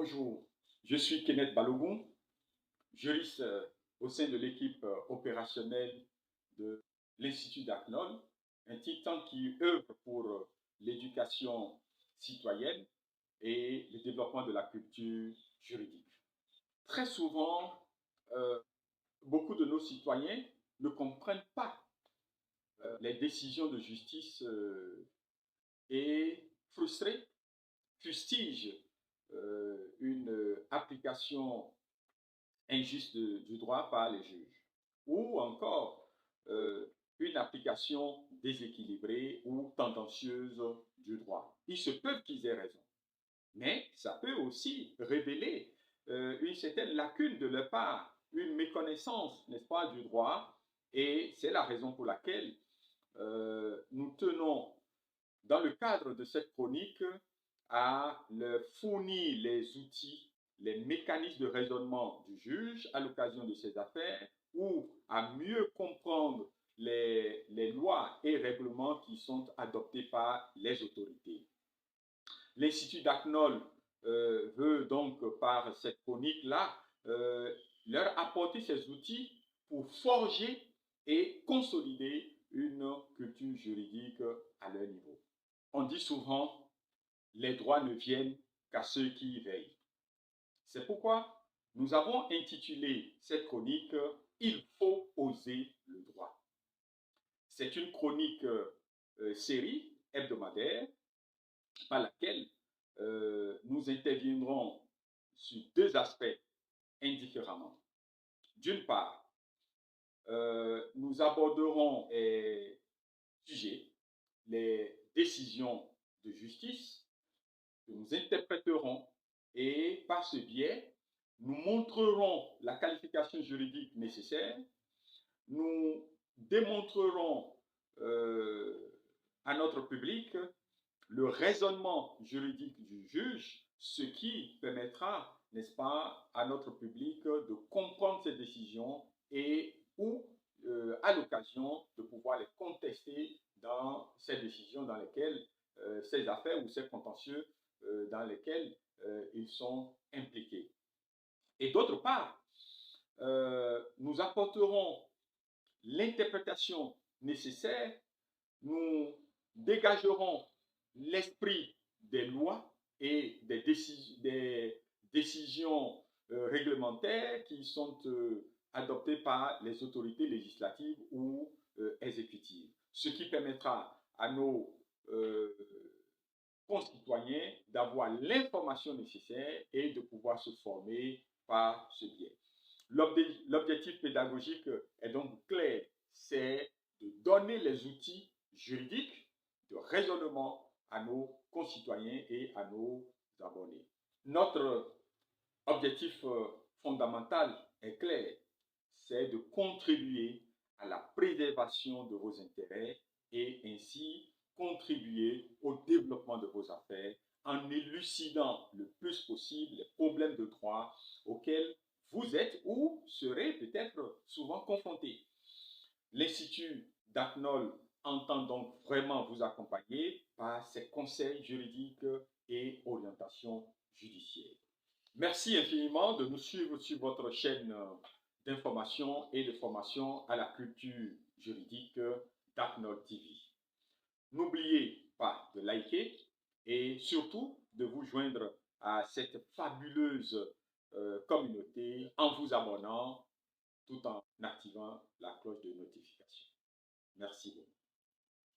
Bonjour, je suis Kenneth Balogun, juriste au sein de l'équipe opérationnelle de l'Institut d'Aknol, un think tank qui œuvre pour l'éducation citoyenne et le développement de la culture juridique. Très souvent, beaucoup de nos citoyens ne comprennent pas les décisions de justice et frustrés fustigent une application injuste du droit par les juges, ou encore une application déséquilibrée ou tendancieuse du droit. Il se peut qu'ils aient raison, mais ça peut aussi révéler une certaine lacune de leur part, une méconnaissance, n'est-ce pas, du droit, et c'est la raison pour laquelle nous tenons, dans le cadre de cette chronique, à leur fournir les outils, les mécanismes de raisonnement du juge à l'occasion de ces affaires, ou à mieux comprendre les lois et règlements qui sont adoptés par les autorités. L'Institut d'Aknol veut donc, par cette chronique-là, leur apporter ces outils pour forger et consolider une culture juridique à leur niveau. On dit souvent, les droits ne viennent qu'à ceux qui y veillent. C'est pourquoi nous avons intitulé cette chronique « Il faut oser le droit ». C'est une chronique série hebdomadaire par laquelle nous interviendrons sur deux aspects indifféremment. D'une part, nous aborderons sujet les décisions de justice que nous interpréterons et par ce biais, nous montrerons la qualification juridique nécessaire, nous démontrerons à notre public le raisonnement juridique du juge, ce qui permettra, n'est-ce pas, à notre public de comprendre ces décisions et ou, à l'occasion, de pouvoir les contester dans ces décisions dans lesquelles, ces affaires ou ces contentieux dans lesquels ils sont impliqués. Et d'autre part, nous apporterons l'interprétation nécessaire, nous dégagerons l'esprit des lois et des décisions réglementaires qui sont adoptées par les autorités législatives ou exécutives, ce qui permettra à nos concitoyens d'avoir l'information nécessaire et de pouvoir se former par ce biais. L'objectif pédagogique est donc clair, c'est de donner les outils juridiques de raisonnement à nos concitoyens et à nos abonnés. Notre objectif fondamental est clair, c'est de contribuer à la préservation de vos intérêts et ainsi contribuer au développement de vos affaires en élucidant le plus possible les problèmes de droit auxquels vous êtes ou serez peut-être souvent confrontés. L'Institut d'Aknol entend donc vraiment vous accompagner par ses conseils juridiques et orientations judiciaires. Merci infiniment de nous suivre sur votre chaîne d'information et de formation à la culture juridique d'Aknol TV. N'oubliez pas de liker et surtout de vous joindre à cette fabuleuse communauté en vous abonnant tout en activant la cloche de notification. Merci beaucoup.